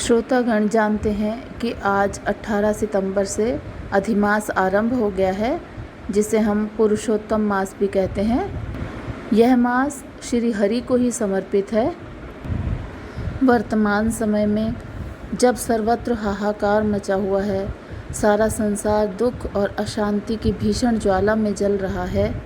श्रोतागण जानते हैं कि आज 18 सितंबर से अधिमास आरंभ हो गया है, जिसे हम पुरुषोत्तम मास भी कहते हैं। यह मास श्री हरि को ही समर्पित है। वर्तमान समय में जब सर्वत्र हाहाकार मचा हुआ है, सारा संसार दुख और अशांति की भीषण ज्वाला में जल रहा है,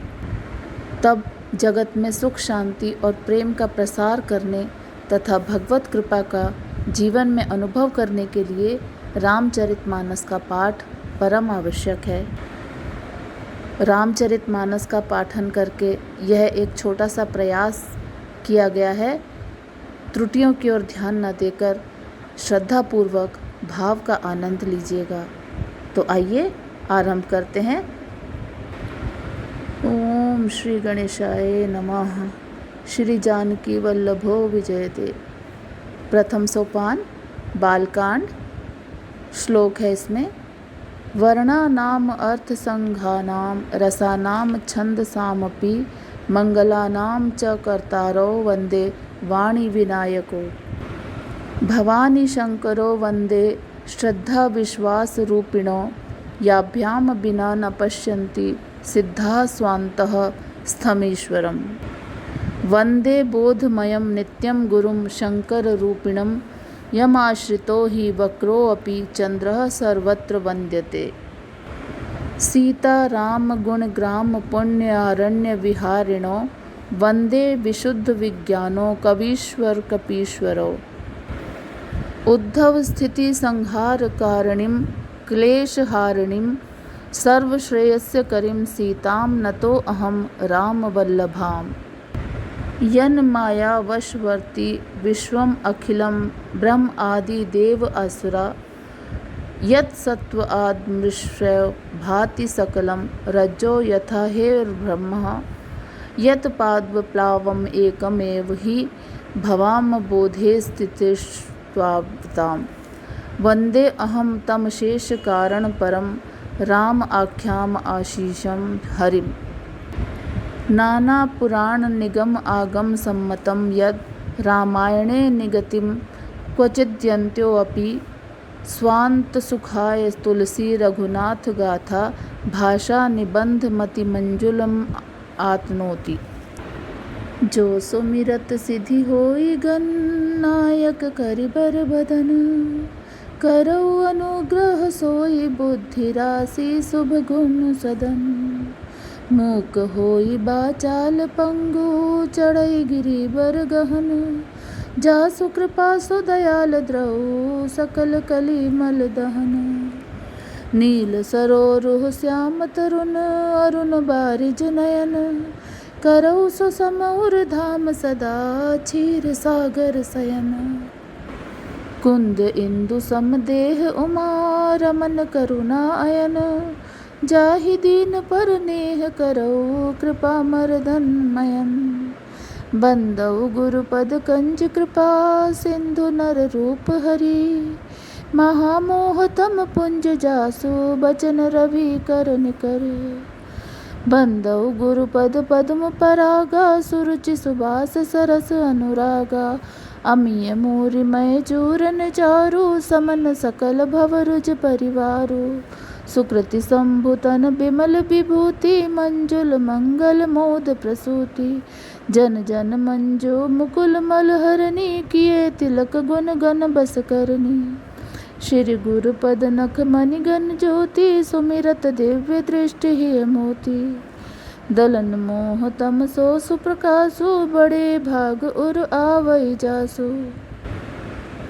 तब जगत में सुख शांति और प्रेम का प्रसार करने तथा भगवत कृपा का जीवन में अनुभव करने के लिए रामचरितमानस का पाठ परम आवश्यक है। रामचरितमानस का पाठन करके यह एक छोटा सा प्रयास किया गया है। त्रुटियों की ओर ध्यान न देकर श्रद्धापूर्वक भाव का आनंद लीजिएगा। तो आइए आरंभ करते हैं। ओम श्री गणेशाय नमः। श्री जानकी वल्लभो विजयते। प्रथम सोपान बालकांड। श्लोक है इसमें, वर्णानाम अर्थ संघानाम रसानाम छंदसामपि मंगलानाम च कर्तारो वंदे वाणी विनायको। भवानी शंकरो वंदे श्रद्धा विश्वास रूपिणो याभ्याम बिना न पश्यन्ति सिद्धा स्वान्तः स्थमीश्वरम्। वंदे बोधमयं नित्यं गुरुं शंकररूपिणं यमाश्रितो हि वक्रोऽपि चंद्रः सर्वत्र वन्द्यते। सीता राम गुणग्राम पुण्यारण्य विहारिणो वंदे विशुद्ध विज्ञानो कवीश्वर कपीश्वरो। उद्धव स्थिति संहार कारणीं क्लेशहारिणीं सर्वश्रेयस्यकरीं सीतां नतो अहं रामवल्लभाम्। यन्माया वशवर्ती विश्वम् अखिलं ब्रह्म आदि देव असुरा यत्सत्त्व आद्मृश्य भाति सकलं रज्जो यथा हेर्ब्रह्मः यत्पाद्प्लावम् एकमेव हि भवाम बोधे स्थितिस्त्वावताम्। वन्दे अहं तं शेषकारण परं राम आख्याम आशीषं हरिम्। नाना पुराण निगम आगम सम्मतं यद् रामायणे निगतिं क्वचिद्यन्त्योऽपि स्वान्त सुखाय तुलसी रघुनाथ गाथा भाषा निबंध मति मंजुलम आत्नोति। जो सुमिरत सिद्धि होई गन नायक करिबर बदन करौ अनुग्रह सोई बुद्धि राशि शुभ गुण सदन। मूक होई बाचाल पंगु चढ़ई गिरिबर गहन जासु कृपा सु दयाल द्रऊ सकल कली मल दहन। नील सरोरुह श्याम तरुण अरुण बारिज नयन करौ सु समउर धाम सदा क्षीर सागर शयन। कुंद इंदु समदेह उमा रमन करुणा अयन जाहि दीन पर नेह करौ कृपा मर्दन मयन। बंदौ गुरुपद कंज कृपा सिंधु नर रूप हरि महामोह तम पुंज जासु बचन रवि कर निकर। बंदौ गुरुपद पद्म परागा सुरुचि सुबास सरस अनुरागा अमीय मूरिमय चूरन चारु समन सकल भवरुज परिवारु। सुकृति संभुतन बिमल विभूति मंजुल मंगल मोद प्रसूति जन जन मंजो मुकुल मलहरणी किए तिलक गुण गण बस करनी। श्री गुरुपद नख मणि गण ज्योति सुमिरत दिव्य दृष्टि हे मोती। दलन मोह तम सो सुप्रकाशु बड़े भाग उर आवै जासु।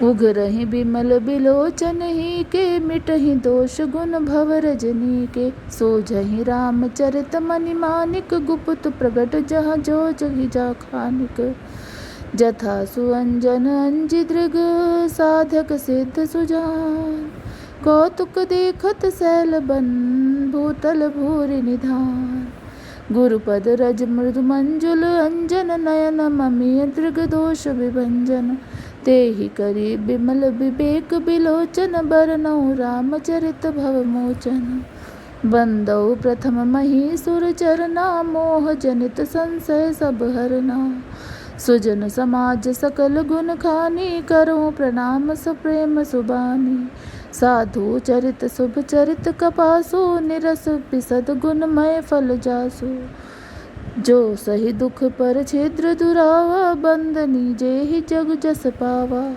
उघरहि बिमल बिलोचन ही के मिटहि दोष गुण भव रजनी के। सोझहि रामचरित मनि मानिक गुप्त प्रगट जहाँ जो जहि जा खानिक। जथा सुअंजन अंजि दृग साधक सिद्ध सुजान कौतुक देखत सैल बन भूतल भूरि निधान। गुरुपद रज मृदु मंजुल अंजन नयन ममीय दृग दोष विभंजन। तेहि करी बिमल विवेक बिलोचन बरनौ रामचरित भव मोचन। बंदौ प्रथम मही सुर चरना मोह जनित संशय सब हरना। सुजन समाज सकल गुण खानी, करो प्रणाम सप्रेम सुबानी। साधु चरित शुभ चरित कपासु, निरस पिसद गुणमय फल जासु। जो सही दुख पर छिद्र दुरावा, बंदनी जेहि जग जस पावा।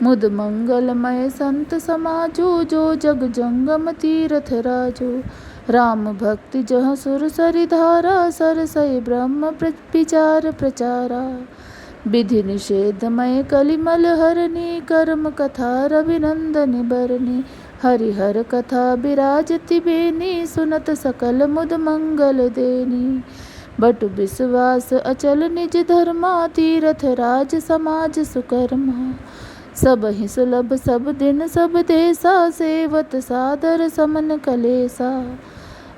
मुद मंगलमय संत समाजो, जो जग जंगम तीरथ राजो। राम भक्ति जह सुर सरि धारा, सरसई ब्रह्म विचार प्रचारा। विधि निषेधमय कलिमल हरनी, कर्म कथा रविनंदन बरनी। हरिहर कथा विराजति बेनी, सुनत सकल मुद मंगल देनी। बटु विश्वास अचल निज धर्मा, तीरथ राज समाज सुकर्मा। सब ही सुलभ सब दिन सब देसा, सेवत सादर समन कलेसा।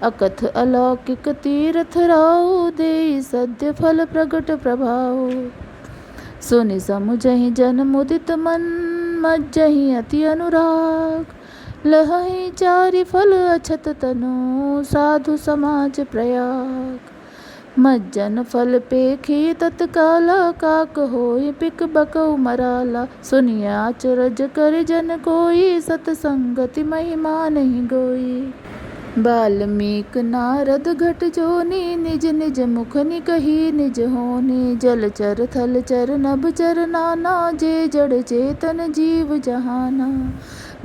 अकथ अलौकिक तीर्थ राउ, देई सद्य फल प्रगट प्रभाव। सुनि समुझहि जन मुदित मन, मज्जहि अति अनुराग। लहहि चारि फल अछत तनु, साधु समाज प्रयाग। मज्जन फल पेखी तत्काला, काक होई पिक बकौ मराला। सुनिय आचरज कर जन कोई, सतसंगति महिमा नहीं गोई। बाल्मीक नारद घट जोनी, निज निज मुख निकही निज होनी। जलचर थलचर नभ चर नाना, जे जड़ चेतन जीव जहाना।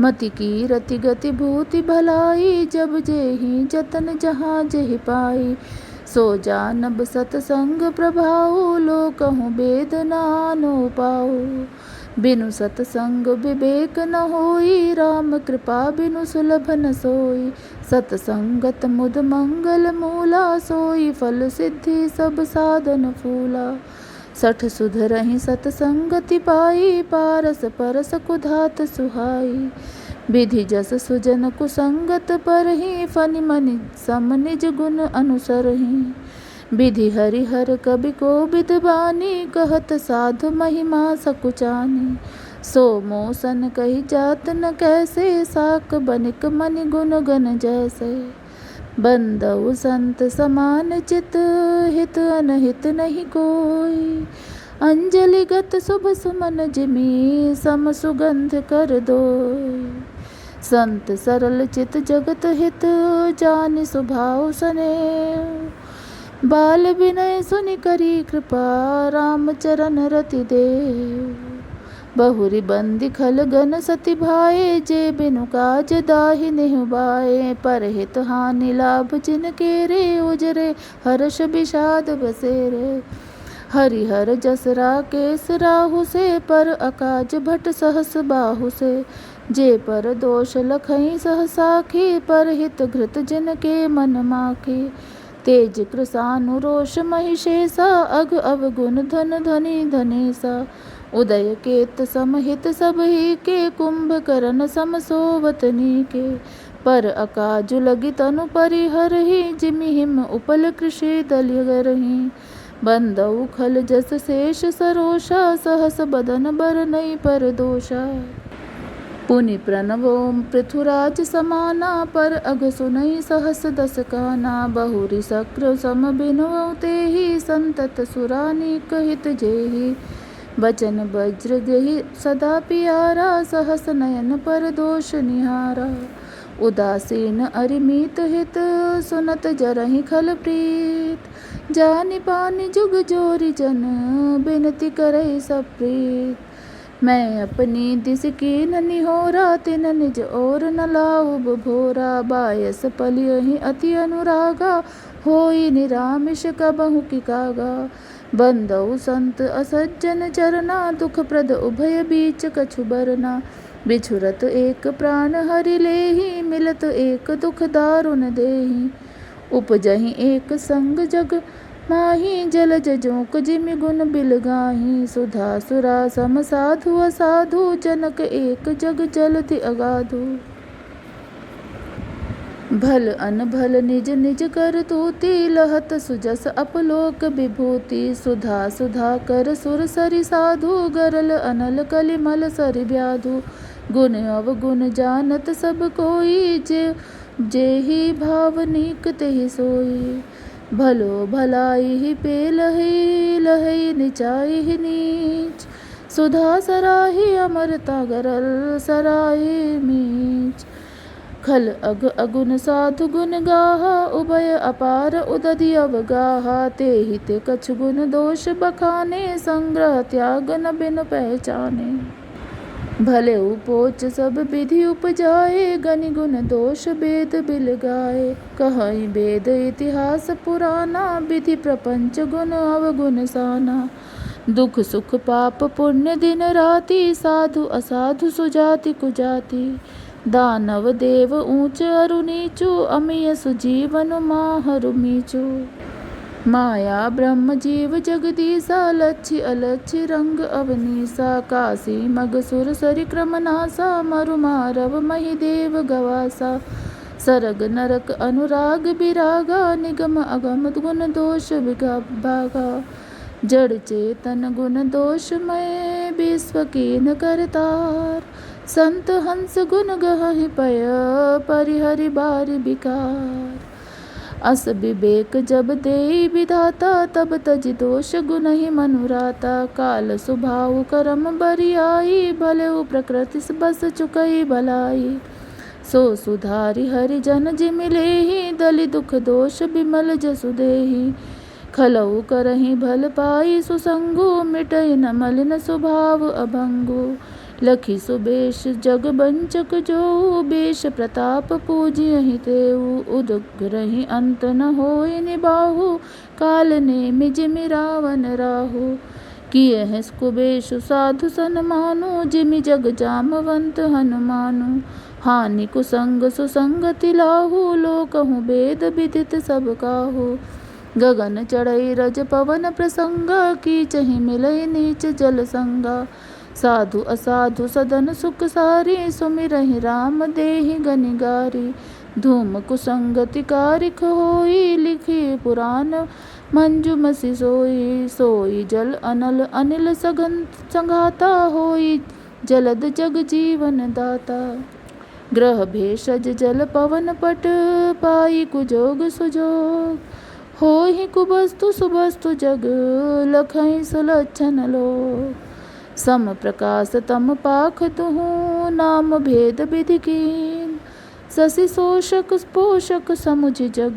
मति की रति गति भूति भलाई, जब जेहि जतन जहाँ जेहि पाई। सो जानब सतसंग प्रभाऊ, लोकहु वेद नानो पाऊ। बिनु सतसंग विवेक न होई, राम कृपा बिनु सुलभ न सोई। सतसंगत मुद मंगल मूला, सोई फल सिद्धि सब साधन फूला। सठ सुधरहि सतसंगति पाई, पारस परस कुधात सुहाई। विधि जस सुजन कुसंगत परहि, फनि मनि सम निज गुण अनुसरहि। विधि हरिहर कवि कोविद बानी, कहत साधु महिमा सकुचानी। सो मोसन कही जात न कैसे, साक बनिक मनि गुण गन जैसे। बंदउ संत समान चित, हित अनहित नहीं कोई। अंजलिगत शुभ सुमन जिमि, सम सुगंध कर दोई। संत सरल चित जगत हित, जानि स्वभाव स्नेह। बाल विनय सुनि करी कृपा, राम चरण रति देव। बहुरी बंदी खल गन सति भाए, जे बिनु काज दाहि नेहु बाए। परहित हानि लाभ जिनके रे, उजरे हर्ष विषाद बसेरे। हरिहर जस राकेश राहु से, पर अकाज भट सहस बाहु से। जे पर दोष लखई सहसाखी, पर हित घृत जिनके मन माखी। तेज कृसानु रोष महिषेसा, अघ अवगुण धन धनी धनेसा। उदय केत समहित सब ही के, कुंभकर्ण सम सोवतनी के। पर अकाजु लगी तनु परिहरहि, जिमि हिम उपल कृषि दलिगरहि। बंदउ खल जस शेष सरोषा, सहस बदन बरनई पर दोषा। पुनि प्रणवो पृथुराज समाना, पर अघ सुनई सहस दस काना। बहुरी शक्र सम बिनवउ तेहि, संतत सुरानीक हित जेहि। बचन वज्र देहि सदा पियारा, सहस नयन पर दोष निहारा। उदासीन अरिमीत हित, सुनत जरहि खल प्रीत। जानि पानि जुग जोरि जन, बिनती करई सब प्रीत। मैं अपनी दिस कीन निहोरा, तिन निज और न लाऊब भोरा। बायस पलियहि अति अनुरागा, होई निरामिष कबहु की कागा। बंदउ संत असज्जन चरना, दुख प्रद उभय बीच कछु बरना। बिछुरत एक प्राण हरि लेहि, मिलत एक दुख दारुन देहि। उपजहि एक संग जग माही, जलज जोक जिमि गुण बिलगाही। सुधा सुरा सम साधु असाधु, जनक एक जग जलधि अगाधु। भल अनभल निज निज कर तूति, लहत सुजस अपलोक विभूति। सुधा सुधा कर सुर सरि साधु, गरल अनल कलिमल सरि व्याधु। गुण अवगुण जानत सब कोई, जेहि भावनिक तेहि सोई। भलो भलाई ही पे लहे लहे नीचाई ही नीच, सुधा सराही अमरता गरल सराही मीच। खल अग अगुन साधु गुण गाहा, उभय अपार उदधि अवगाहा। ते ही ते कछु गुण दोष बखाने, संग्रह त्याग न बिनु पहचाने। भले उपोच सब विधि उपजाए, गनि गुण दोष वेद बिल गाए। कहई वेद इतिहास पुराना, विधि प्रपंच गुण अवगुण साना। दुख सुख पाप पुण्य दिन राति, साधु असाधु सुजाति कुजाति। दानव देव ऊंच अरु नीचु, अमिय सुजीवन माहरु मीचु। माया ब्रह्म जीव जगदीसा, लच्छी अलच्छी रंग अवनीसा। काशी मगसुर सरि क्रम नासा, मरु मारव मही देव गवासा। सरग नरक अनुराग बिरागा, निगम अगम गुण दोष भागा। जड़ चेतन गुण दोष मय, विश्व कीन करतार। संत हंस गुण गहहि पय, परिहरि बारि बिकार। अस विवेक जब देई विधाता, तब तजि दोष गुण ही मनुराता। काल स्वभाव करम बरियाई, भले प्रकृति बस चुकई भलाई। सो सुधारि हरि जन जिमिले ही, दलि दुख दोष बिमल जसु देहि। खलऊ करहि भल पाई सुसंगु, मिटई न मलिन स्वभाव अभंगु। लखी सुबेश जग बंचक जो, बेश प्रताप पूजियहि तेऊ। उदग्रहि अंत न होय निबाहु, काल नेमि जिमि रावण राहु। किए हैं कुबेशु साधु सन्मानु, जिमि जग जामवंत हनुमानु। हानि कुसंग सुसंगति लाहु, लोकहु वेद विदित सब काहू। गगन चढ़ई रज पवन प्रसंगा, कीचहि मिलई नीच जल संगा। साधु असाधु सदन सुख सारी, सुमिरहि राम देहि गनिगारी। धूम कुसंगति कारिख होई, लिखि पुराण मंजु मसि सोई। सोई जल अनल अनिल संघाता, होई जलद जग जीवन दाता। ग्रह भेषज जल पवन पट, पाई कुजोग सुजोग। होहि कुबस्तु सुबस्तु जग, लखई सुलक्षण लोक। सम प्रकाश तम पाख तुहु, नाम भेद विधि कीन। शशि शोषक पोषक समुझ जग,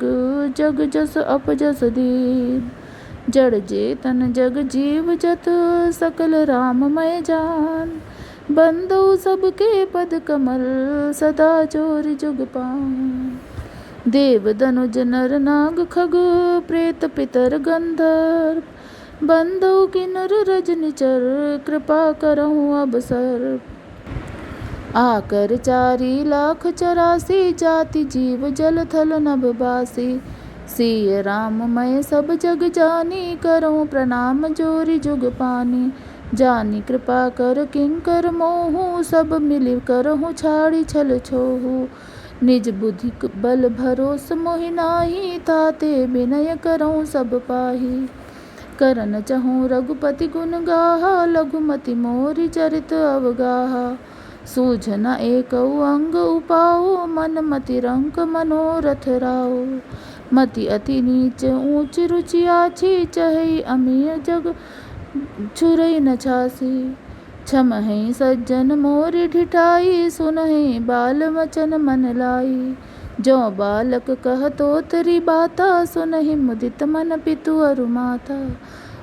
जग जस अपजस दीन। जड़ जेतन जग जीव जत, सकल राममय जान। बंदो सबके पद कमल, सदा चोरि जुग पान। देव दनुज नर नाग खग, प्रेत पितर गंधर्व। बंदो किन्नर रजनिचर, कृपा करहु अब सर्व। आकर 4,84,000, जाति जीव जल थल नभ बासी। सिय राम मय सब जग जानी, करहु प्रणाम जोरि जुग पानी। जानी कृपा कर किंकर मोहु, सब मिलि करहु छाड़ी छल छोहु। निज बुद्धि बल भरोस मोहि नाही, ताते विनय करहु सब पाही। करन चहु रघुपति गुण गाहा, लघुमति मोरि चरित अवगाहा। सूझन एकउ अंग उपाओ, मन मति रंक मनोरथ राओ। मति अति नीच ऊंच रुचि आछि, चहई अमीय जग छुरई न छासी। क्षमहि सज्जन मोरि ढिठाई, सुनहि बाल वचन मन लाई। जो बालक कहतो तरी बाता, सुनहि मुदित मन पितु अरु माता।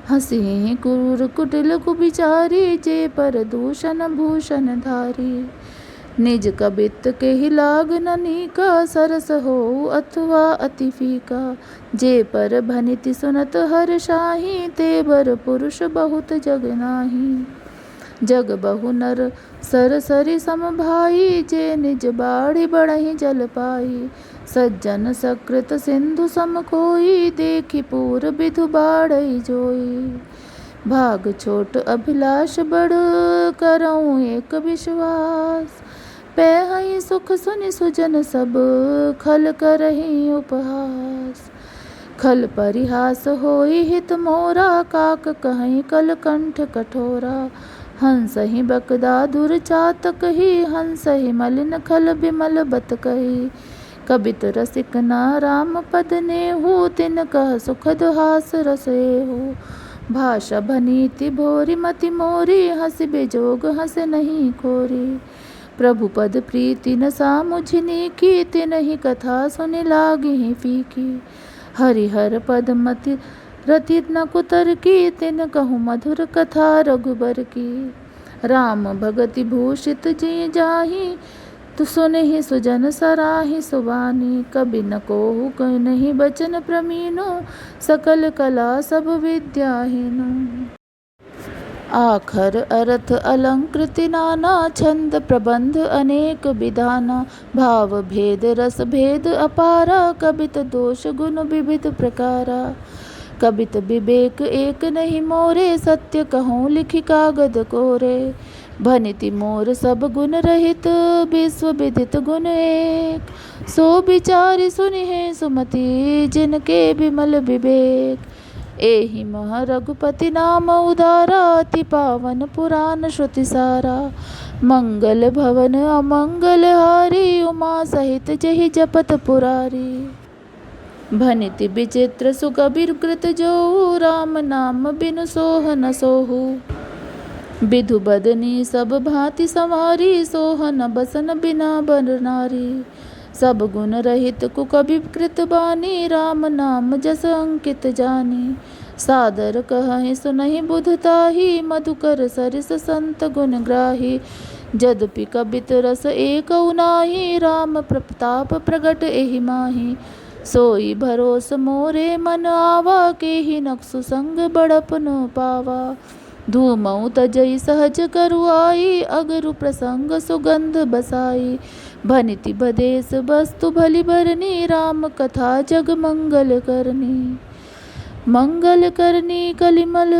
हंसिहि क्रूर कुटिल कुबिचारी, जे पर दूषण भूषण धारी। निज कबित केहि लाग न नीका, सरस होउ अथवा अति फीका। जे पर भनिति सुनत हर्षाहि, ते बर पुरुष बहुत जग नाही। जग बहु नर सर सरि सम भाई, जे निज बाढ़ि बढ़हि जल पाई। सज्जन सकृत सिंधु सम कोई, देखि पूर बिधु बाढ़ई जोई। भाग छोट अभिलाष बड़, करऊँ एक विश्वास। पैहई सुख सुनि सुजन सब, खल करहि उपहास। खल परिहास होई हित मोरा, काक कहई कल कंठ कठोरा। हंसहि बकदा दुर चातक ही, हंसहि मलिन खल बिमल बत कही। कबित रसिक ना राम पद ने हो, तिन कह सुखद हास रसे हो। भाषा भनीति भोरी मति मोरी, हंस बेजोग हंस नहीं खोरी। प्रभु पद प्रीति न सामुझनी की, तिनहि कथा सुनि लागी फीकी। हरिहर पद मति रति न कुतर की, तिन कहूँ मधुर कथा रघुबर की। राम भगति भूषित जी जाहि, तु सुनहि सुजन सराहि सुबानी। कबि न कोहु कहि बचन प्रमीनु, सकल कला सब विद्याहीनु। आखर अर्थ अलंकृति नाना, छंद प्रबंध अनेक विधाना। भाव भेद रस भेद अपारा, कबित दोष गुण विविध प्रकारा। कबित विवेक एक नहीं मोरे, सत्य कहूँ लिखि कागद कोरे। भनिति मोर सब गुण रहित, विश्व विदित गुण एक। सो विचारि सुनिहे सुमति, जिनके विमल विवेक। एहि मह रघुपति नाम उदारा, अति पावन पुराण श्रुति सारा। मंगल भवन अमंगल हारी, उमा सहित जहि जपत पुरारी। भनिति विचित्र सुकबीर कृत जोहु, राम नाम बिनु सोह न सोहु। विधु बदनी सब भांति संवारी, सोह न बसन बिना बर नारी। सब गुण रहित कुकबि कृत बानी, राम नाम जस अंकित जानी। सादर कहहि सुनहि बुधताही, मधुकर सरिस संत गुण ग्राही। जदपि कबित रस एक नाही, राम प्रताप प्रगट एहि माही। सोई भरोस मोरे मन आवा, केहि नक्सु संग बड़प न पावा। धूमऊ तजई सहज करुआई, अगरु प्रसंग सुगंध बसाई। भनिति बदेस वस्तु भली भरनी, राम कथा जग मंगल करनी। मंगल करनी कलिमल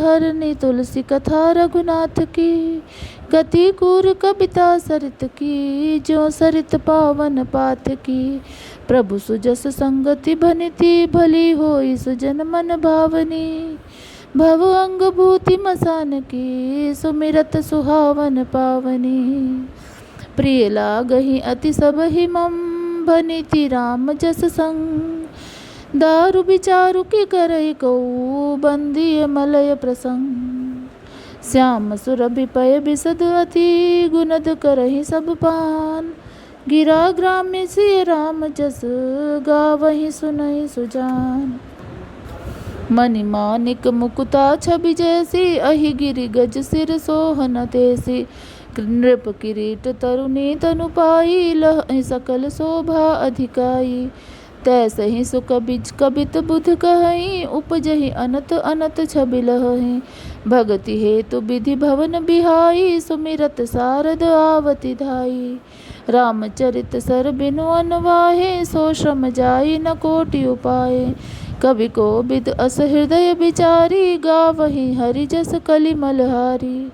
हरनी, तुलसी कथा रघुनाथ की। गति कूर कबिता सरित की, जो सरित पावन पात की। प्रभु सुजस संगति भनिति, भली होई सुजन मन भावनी। भव अंग भूति मसान की, सुमिरत सुहावन पावनी। प्रिय लागहि अति सब ही मम, भनिति राम जस संग। दारु विचारु की करई कऊ, बंदी मलय प्रसंग। श्याम सुरभि पय बिसद अति, गुनद करहि सब पान। गिरा ग्राम्य सिय राम जस, गावहि सुनहि सुजान। मणि मानिक मुकुता छवि जैसी, अहि गिरि गज सिर सोहन तैसी। नृप किरीट तरुणी तनु पाई, लह सकल शोभा अधिकाई। तैसहि सुकबिज कबित बुध कहई, उपजहि अनत अनत छबि लहहि। भगति हेतु विधि भवन बिहाई, सुमिरत सारद आवति धाई। रामचरित सर बिनु अनवाहे, सो श्रम जाई न कोटि उपाय। कवि को बिद अस हृदय विचारी, गावहि हरि जस कलिमल हारी।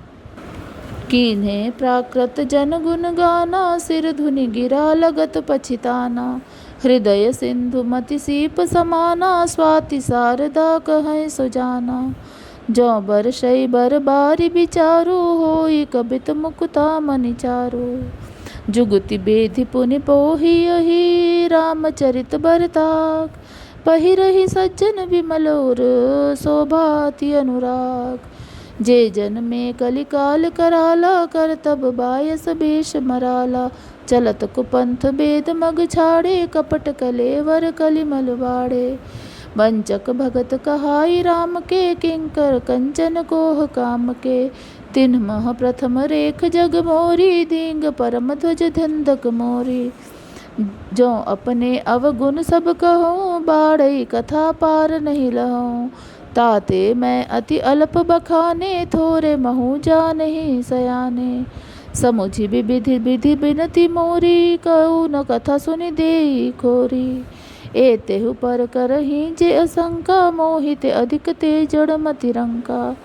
कीन्हे प्राकृत जन गुण गाना, सिर धुनि गिरा लगत पछिताना। हृदय सिंधु मति सीप समाना, स्वाति शारदा कहै सुजाना। जो बरसई बर बारी विचारो, होई कबित मुकुता मनि चारो। जुगति बेधि पुनि पोहियहि, रामचरित बरताक। पहिरहि सज्जन विमल उर, शोभाति अनुराग। जे जन में कलिकाल कराला, कर तब बायस बेश मराला। चलत कुपंथ बेद मग छाड़े, कपट कलेवर कलिमल बाड़े। वंचक भगत कहाई राम के, किंकर कंचन कोह काम के। तिन्ह मह प्रथम रेख जग मोरी, दींग परम ध्वज धंधक मोरी। जो अपने अवगुण सब कहूँ, बाड़ई कथा पार नहीं लहूँ। ताते मैं अति अल्प बखाने, थोरे महु जानहि सयाने। समुझि विधि विधि बिनती मोरी, कहूँ न कथा सुनि देई खोरी। एतेहु पर करहि जे असंका, मोहित अधिक ते जड़ मति रंका।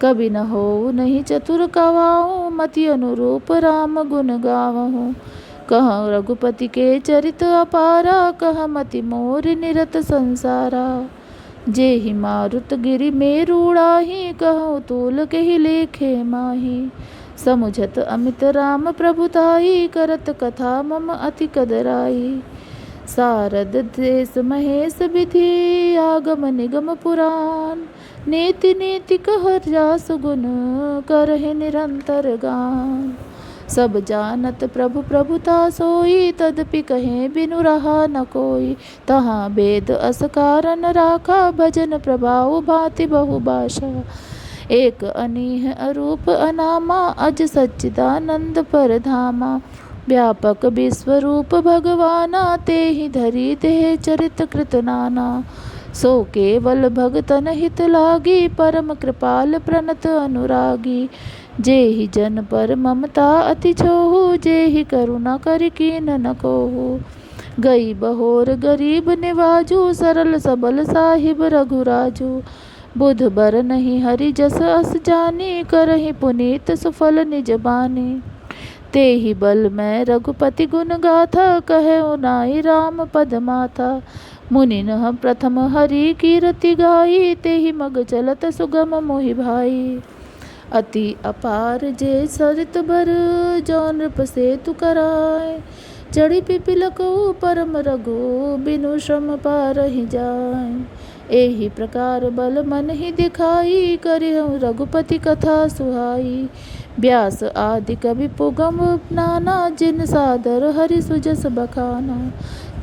कभी न हो नहीं चतुर कवाऊँ, मति अनुरूप राम गुण गावहूँ। कह रघुपति के चरित अपारा, कह मति मोर निरत संसारा। जेहि मारुत गिरि मेरूड़ाही, कहूँ तूल केहि लेखे माही। समुझत अमित राम प्रभुताई, करत कथा मम अति कदराई। सारद देश महेश विधि आगम निगम पुराण। नीति नीति कहर जास गुण करहि निरंतर गान। सब जानत प्रभु प्रभुता सोई तदपि कहें बिनु रहा न कोई। तहाँ वेद अस कारण राखा भजन प्रभाव भांति बहु भाषा। एक अनीह अरूप अनामा अज सच्चिदानंद परधामा। व्यापक विश्वरूप भगवाना तेहि धरि देह चरित कृत नाना। सो केवल भगतन हित लागी परम कृपाल प्रणत अनुरागी। जेहि जन पर ममता अति छोहु जेहि करुणा करि कीन न कोहु। गई बहोर गरीब निवाजू सरल सबल साहिब रघुराजू। बुध बर नहीं हरि जस अस जानी करहि पुनीत सुफल निज बानी। तेहि बल मैं रघुपति गुण गाथा कहे नाई राम पद माथा। मुनिन प्रथम हरि कीरति गाई तेहि मग चलत सुगम मोहि भाई। अति अपार जे सरित भर जो नृप सेतु कराय। चढ़ी पिपिलकऊ परम रघु बिनु श्रम पारहि जाय। एहि प्रकार बल मन ही दिखाई करिहु रघुपति कथा सुहाई। व्यास आदि कवि पुगम नाना जिन सादर हरि सुजस बखाना।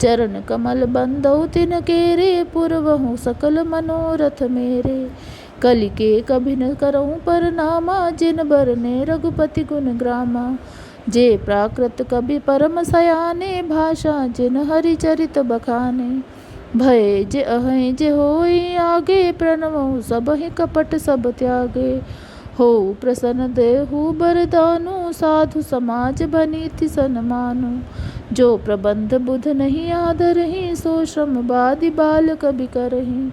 चरण कमल बंदौ तिन केरे पुरवहु सकल मनोरथ मेरे। कलि के कभी न करऊँ परनामा जिन बरने रघुपति गुण ग्रामा। जे प्राकृत कवि परम सयाने भाषा जिन हरि चरित बखाने। भय जे अहै जे होई आगे प्रणवहु सबहि कपट सब त्यागे। हो प्रसन्न देहु बरदानु साधु समाज बनीति सन्मानु। जो प्रबंध बुध नहीं आदरहि सो श्रम बादि बाल कबि करहि।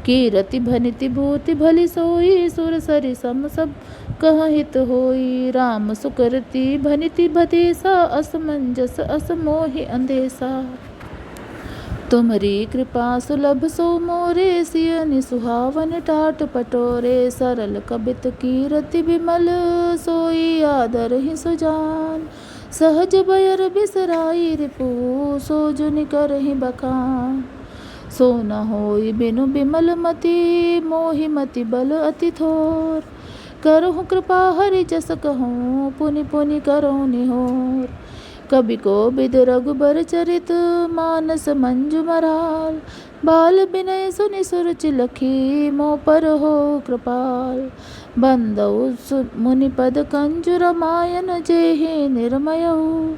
कीरति भनिति भूति भली सोई सुर सरि सम सब कहहित होई। राम सुकृति भनिति भदेसा असमंजस अस मोहि अंधेसा। तुमरी कृपा सुलभ सो मोरे सियनि सुहावन टाट पटोरे। सरल कबित कीरति बिमल सोई आदर ही सुजान। सहज बयर बिसराई रिपु सो जुनि करहि बखान। सो न होई बिनु बिमल मति मोहि मति बल अति थोर। करहु कृपा हरि जस कहूँ पुनि पुनि करहु निहोर। कवि को बिद रघुबर चरित मानस मंजु मराल। बाल बिनय सुनि सुरुचि लखी मोह पर हो कृपाल। बंदौ मुनि पद कंजु रामायण जेहि निर्मयऊ।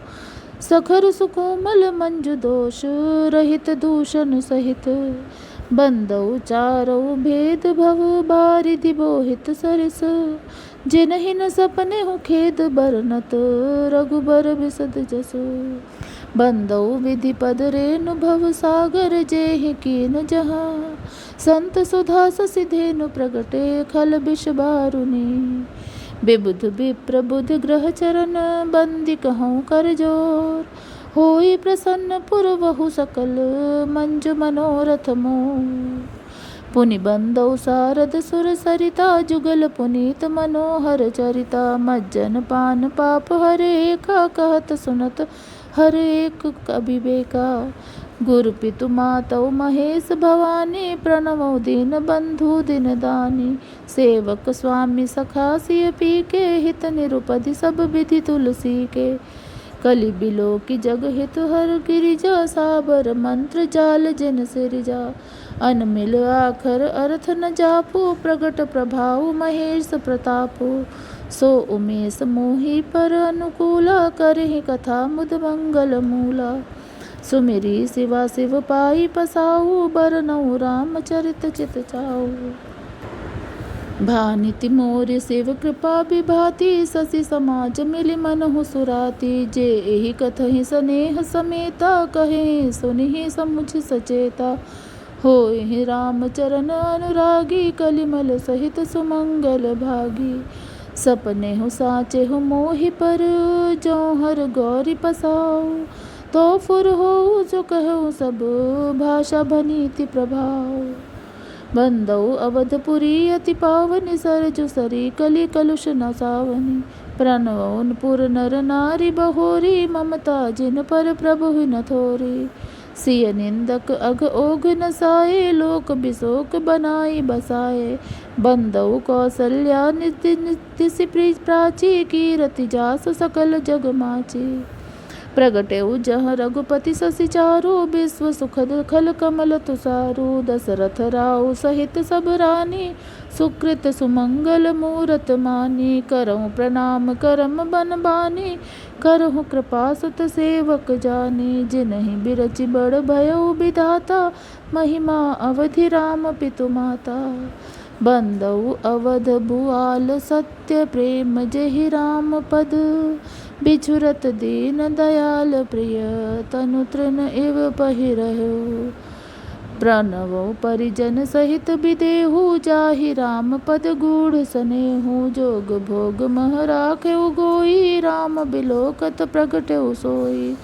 सखर सुकोमल मंजु दोष रहित दूषण सहित। बंदौ चारौ भेद भव बारिधि बोहित सरिस। जिनहि न सपने हु खेद बरनत रघुबर बिसद जसु। बंदौ विधि पद रेणु भव सागर जेहि कीन जहाँ। संत सुधा ससि धेनु प्रगटे खल बिष बारुनी। विबुध विप्र बुध ग्रह चरण बंदी कहूँ कर जोर। होई प्रसन्न पुरवहु सकल मंजु मनोरथ मोर। पुनि बंदौ सारद सुर सरिता जुगल पुनीत मनोहर चरिता। मज्जन पान पाप हरे एका कहत सुनत हर एक अभिवेका। गुरु पितु मातौ महेश भवानी प्रणवौ दीन बंधु दिन दानी। सेवक स्वामी सखा सिय पी के हित निरुपधि सब विधि तुलसी के। कलि बिलो की जग हित हर गिरिजा साबर मंत्र जाल जिन सिरिजा। अनमिल आखर अर्थ न जापू प्रगट प्रभाव महेश प्रतापु। सो उमेश मोहि पर अनुकूला करहि कथा मुद मंगल मूला। सुमिरी शिवा शिव पाई पसाऊ बरनऊ राम चरित चित चाऊ। भानिति मोर शिव कृपा विभाति शशि समाज मिलि मनहु सुराति। जे एहि कथहि स्नेह समेता कहे सुनिहि समुझ सचेता। होहि राम चरण अनुरागी कलिमल सहित सुमंगल भागी। सपने हु साचे हु मोहि पर जो हर गौरी पसाऊ। तो फुर हो जो कहु सब भाषा भनीति प्रभाव। बंदौ अवधपुरी अति पावनि सरजु सरी कलि कलुष न सावनी। प्रणवौन पुर नर नारी बहोरी ममता जिन पर प्रभु न थोरी। सिय निंदक अघ ओघ नसाए, लोक बिशोक बनाई बसाए। बंदऊ कौसल्या नित्य नित्य सि प्राची, कीरति जासु सकल जग माची। प्रगटेउ जहाँ रघुपति शशि चारु, विश्व सुखद खल कमल तुषारु। दशरथ राउ सहित सब रानी, सुकृत सुमंगल मूरत मानी। करहु प्रणाम करम बन बानी, करहु कृपा सुत सेवक जानी। जिनहि बिरचि बड़ भयउ विधाता, महिमा अवधि राम पितु माता। बंदउ अवध भुआल सत्य, प्रेम जेहि राम पद। बिछुरत दीन दयाल प्रिय, तनु तृण इव पहिरहु। प्रणवो परिजन सहित बिदेहु, जाहि राम पद गूढ़ सनेहु। जोग भोग मह राखेउ गोई, राम बिलोकत प्रगटेउ सोई।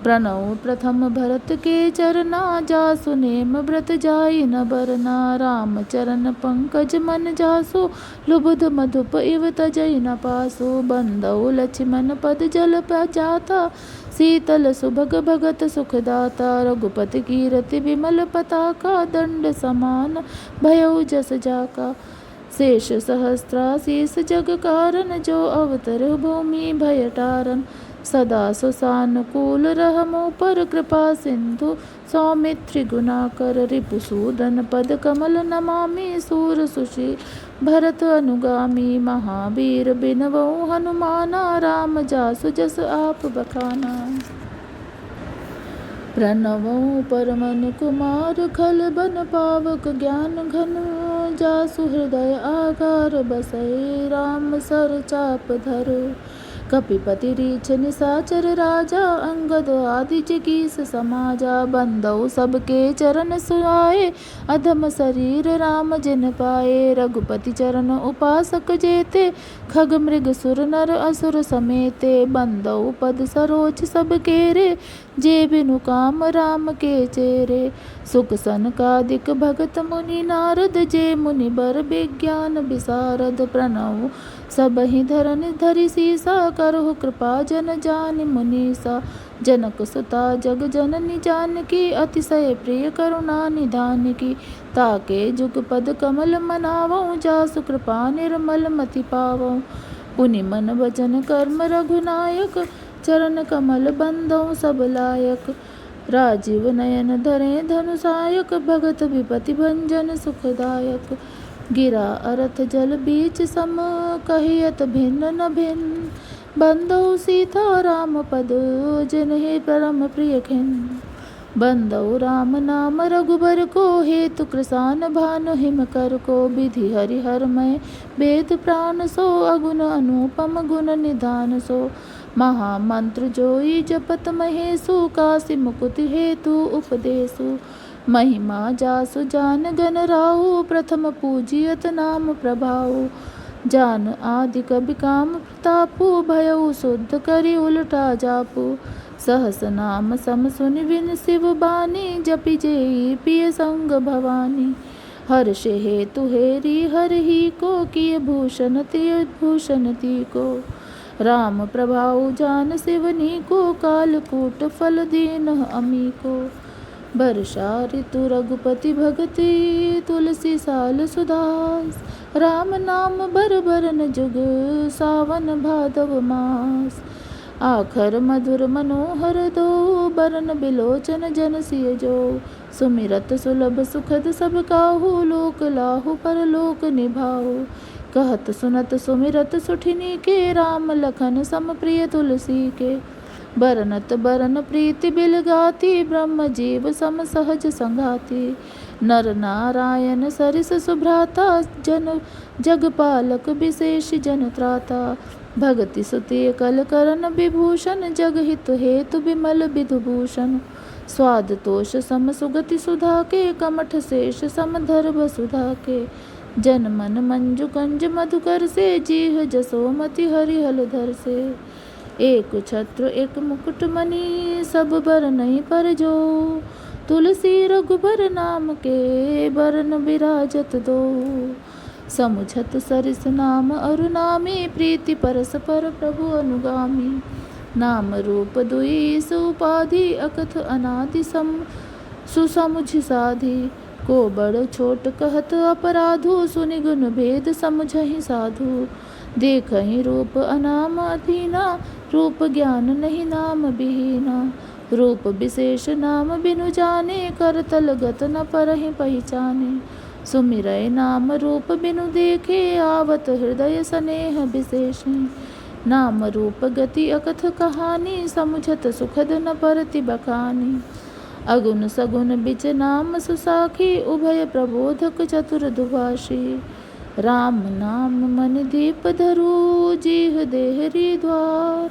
प्रणव प्रथम भरत के चरना, जासु नेम व्रत जाई न बरना। राम चरण पंकज मन जासु, लुबुध मधुप इव तजई न पासु। बंदउ लक्ष्मण पद जल जाता, शीतल सुभग भगत सुखदाता। रघुपति कीरति विमल पताका, दंड समान भयउ जस जाका। शेष सहस्त्राशीष जग कारण, जो अवतर भूमि भय टारन। सदा सुसानुकूल रहमो पर, कृपा सिंधु सौमित्रि गुणाकर। रिपुसूदन पद कमल नमामि, सूर सुशील भरत अनुगामी। महावीर बिनवउ हनुमाना, राम जासु जस आप बखाना। प्रणवउ परमन कुमार, खल बन पावक ज्ञान घन। जासु हृदय आगार बसई, राम सर चाप धर। कपिपति रीछ निशाचर राजा, अंगद आदि चिकीस समाजा। बंदउ सबके चरण सुहाए, अधम शरीर राम जिन पाए। रघुपति चरण उपासक जेते, खग मृग सुर नर असुर समेते। बंदउ पद सरोज सब केरे, जे बिनु काम राम के चेरे। सुख सनकादिक भगत मुनि नारद, जे मुनि बर विज्ञान विशारद। प्रणव सबहि धरन धरि सीसा, करहु कृपा जन जानि मुनीसा। जनक सुता जग जननी जानकी, अतिशय प्रिय करुणा निधान की। ताके जुग पद कमल मनावऊँ, जासु कृपा निर्मल मति पावऊँ। पुनि मन वचन कर्म रघुनायक, चरण कमल बंदऊँ सब लायक। राजीव नयन धरे धनुषायक, भगत विपति भंजन सुखदायक। गिरा अरथ जल बीच सम, कहियत भिन्न न भिन्न। बंदउ सीता राम पद, जिन्हि परम प्रिय खिन्न। बंदउ राम नाम रघुबर को, हेतु कृसान भानु हिम कर को। विधि हरिहरमय वेद प्राण सो, अगुण अनुपम गुण निधान सो। महामंत्र जोई जपत महेशु, काशी मुकुति हेतु उपदेशु। महिमा जासु जान गन राहु, प्रथम पूजियत नाम प्रभाऊ। जान आदि कवि काम प्रतापु, भयउ शुद्ध करि उलटा जापु। सहस नाम सम सुनि विन शिव बानी, जपि जेई पिय संग भवानी। हर्षे हेतु हेरी हरहि को, किय भूषण तिय भूषण ती को। राम प्रभाऊ जान शिवनी को, कालकूट फल दीन अमी को। वर्षा ऋतु रघुपति भगति, तुलसी साल सुदास। राम नाम बर बरन जुग, सावन भादव मास। आखर मधुर मनोहर दो, बरन बिलोचन जन सिय जो। सुमिरत सुलभ सुखद सब काहू, लोक लाहु परलोक निभाऊ। कहत सुनत सुमिरत सुठिनी के, राम लखन सम प्रिय तुलसी के। बरनत बरन प्रीति बिलगाती, ब्रह्म जीव सम सहज संघाती। नर नारायण सरिस सुभ्राता, जन जगपालक विशेष जन त्राता। भगति सुति कल करन विभूषण, जग हित हेतु विमल विधुभूषण। स्वाद तोष सम सुगति सुधा के, कमठ शेष सम धर वसुधा के। जन मन मंजु कंज मधुकर से, जीह जसोमति हरिहल धर से। एक छत्र एक मुकुट मणि, सब बरनई पर जो। तुलसी रघुबर नाम के, बरन विराजत दो। समुझत सरिस नाम अरु नामी, प्रीति परस पर प्रभु अनुगामी। नाम रूप दुई सुपाधि अकथ अनादि सुसमुझ साधी। को बड़ छोट कहत अपराधु सुनि गुण भेद समझहि साधु। देखहि रूप अनाम अधीना रूप ज्ञान नहीं नाम विहीना। रूप विशेष नाम बिनु जाने करतल गत न परहि पहिचाने। सुमिरै नाम रूप बिनु देखे आवत हृदय स्नेह विशेषे। नाम रूप गति अकथ कहानी समुझत सुखद न परति बखानी। अगुन सगुन बिच नाम सुसाखी उभय प्रबोधक चतुर दुभाषी। राम नाम मन दीप धरू जीह देहरी द्वार।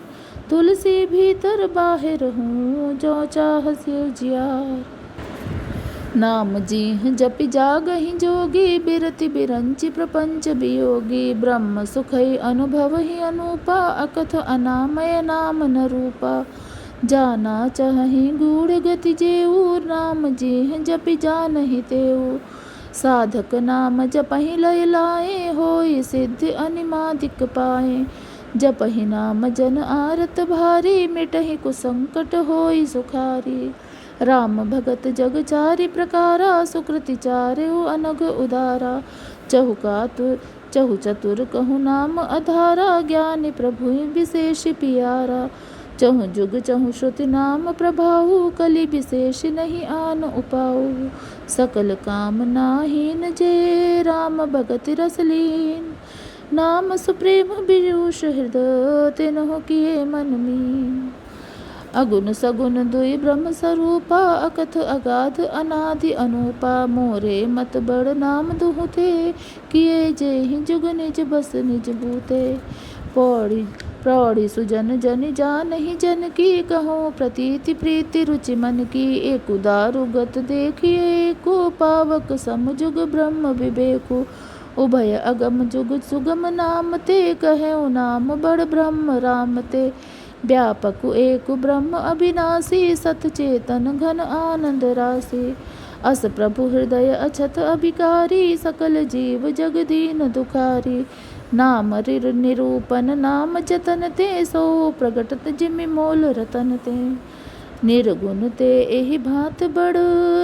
तुलसी भीतर बाहिर हूँ जो चाह सिर जियार। नाम जीह जपि जागहि जोगी बिरति बिरंचि प्रपंच वियोगी। ब्रह्म सुखै अनुभवहि अनूपा अकथ अनामय नाम न रूपा। जाना चाहि गूढ़ गति जेऊ नाम जीह जपि जानहि तेऊ। साधक नाम जपहि लय लाए होई सिद्धि अनिमादिक पाए। जपहि नाम जन आरत भारी मिटहि कुसंकट होई सुखारी। राम भगत जग चारि प्रकारा सुकृति चारु अनग उदारा। चहु चतुर कहु नाम अधारा ज्ञानी प्रभु विशेष पियारा। चहु जुग चहु श्रुति नाम प्रभाऊ कलि विशेष नहीं आन उपाऊ। सकल काम नाहीन जे राम भगति रस लीन। नाम सुप्रेम बिजूष हृदय तिन्हु किए मन मीन। अगुन सगुन दुई ब्रह्म स्वरूपा अकथ अगाध अनादि अनूपा। मोरे मत बड़ नाम दुहु थे किए जेहि जुग निज बस निज बूते। प्रौढ़ी सुजन जन जानहि जन की कहो प्रतीति प्रीति रुचि मन की। एक दारु गत देखिए को पावक सम जुग ब्रह्म विवेकु। उभय अगम जुग सुगम नाम ते कहे नाम बड़ ब्रह्म राम ते। व्यापक एक ब्रह्म अविनाशी सत चेतन घन आनंद राशि। अस प्रभु हृदय अछत अभिकारी सकल जीव जगदीन दुखारी। नाम निरूपन नाम जतन ते सो प्रगटत जिमि मोल रतन ते। निर्गुण ते एहि भांत बड़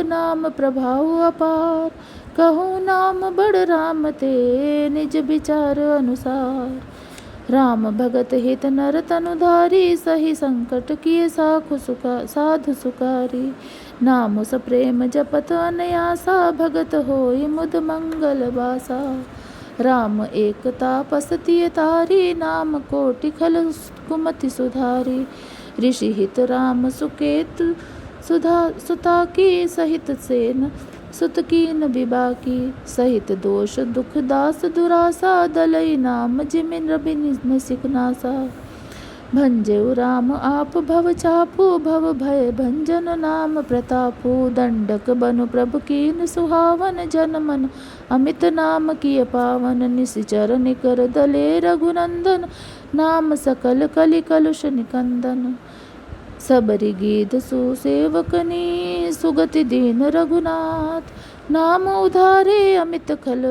नाम प्रभाव अपार। कहूँ नाम बड़ राम ते निज विचार अनुसार। राम भगत हित नर तनुधारी सही संकट किए साधु सुकारी। नाम सप्रेम जपत अनयासा भगत होई मुद मंगल बासा। राम एक तापस तिय तारी नाम कोटि खल कुमति सुधारी। ऋषि हित राम सुकेतु सुता की सहित सेन सुत कीन विबाकी। सहित दोष दुख दास दुरासा दलई नाम जिमिन रबि निसिकनासा। भंजेउ राम आप भव चापू भव भय भंजन नाम प्रतापू। दंडक बनु प्रभु कीन सुहावन जन मन अमित नाम किय पावन। निशिचर निकर दले रघुनंदन नाम सकल कलि कलुष निकंदन। सबरी गीत सुसेवकनी सुगति दीन रघुनाथ। नाम उधारे अमित खल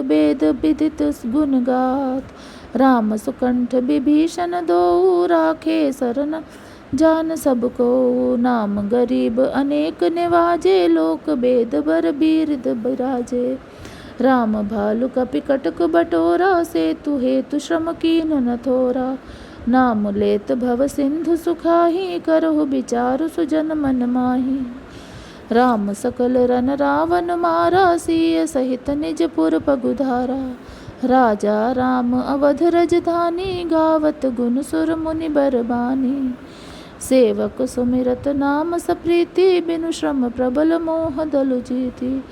वेद विदित गुण गात। राम सुकंठ विभीषण दो राखे शरण जान सबको। नाम गरीब अनेक निवाजे लोक वेद बर बीरद बिराजे। राम भालु कपि कटक बटोरा सेतु हेतु श्रम कीन न थोरा। नाम लेत भव सिंधु सुखाही करहु विचारु सुजन मन माही। राम सकल रन रावण मारा सिय सहित निज पुर पगुधारा। राजा राम अवध रजधानी गावत गुण सुर मुनि बरबानी। सेवक सुमिरत नाम सप्रीति बिनु श्रम प्रबल मोह दलु जीति।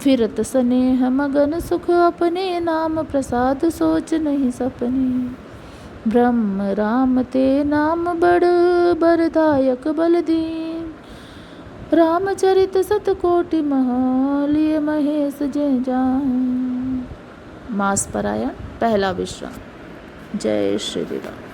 फिरत स्नेह मगन सुख अपने नाम प्रसाद सोच नहीं सपने। ब्रह्म राम ते नाम बड़ बरदायक बल दीन। रामचरित सतकोटि मह लिय महेश जे जान। मास परायण पहला विश्राम। जय श्री राम।